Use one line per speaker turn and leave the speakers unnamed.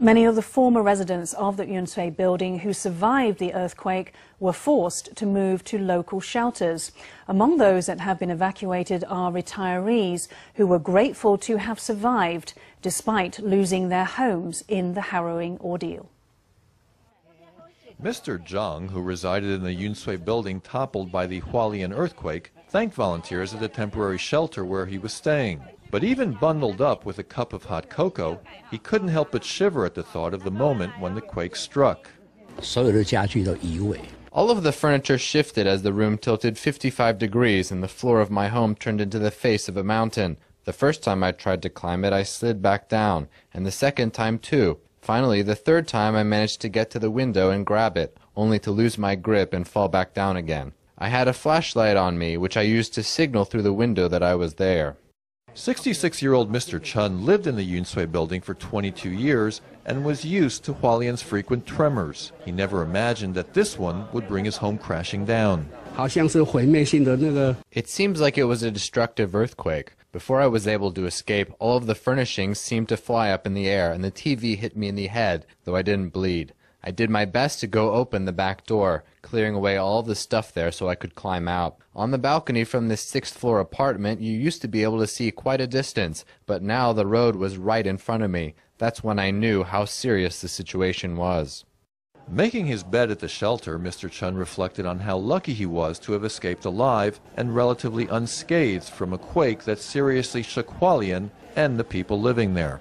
Many of the former residents of the Yuncui building who survived the earthquake were forced to move to local shelters. Among those that have been evacuated are retirees who were grateful to have survived despite losing their homes in the harrowing ordeal.
Mr. Chang, who resided in the Yuncui building toppled by the Hualien earthquake, thanked volunteers at the temporary shelter where he was staying. But even bundled up with a cup of hot cocoa, he couldn't help but shiver at the thought of the moment when the quake struck.
All of the furniture shifted as the room tilted 55 degrees and the floor of my home turned into the face of a mountain. The first time I tried to climb it, I slid back down, and the second time too. Finally, the third time I managed to get to the window and grab it, only to lose my grip and fall back down again. I had a flashlight on me, which I used to signal through the window that I was there.
66-year-old Mr. Chen lived in the Yuncui building for 22 years and was used to Hualien's frequent tremors. He never imagined that this one would bring his home crashing down.
It seems like it was a destructive earthquake. Before I was able to escape, all of the furnishings seemed to fly up in the air and the TV hit me in the head, though I didn't bleed. I did my best to go open the back door, clearing away all the stuff there so I could climb out. On the balcony from this 6th-floor apartment, you used to be able to see quite a distance, but now the road was right in front of me. That's when I knew how serious the situation was.
Making his bed at the shelter, Mr. Chen reflected on how lucky he was to have escaped alive and relatively unscathed from a quake that seriously shook Hualien and the people living there.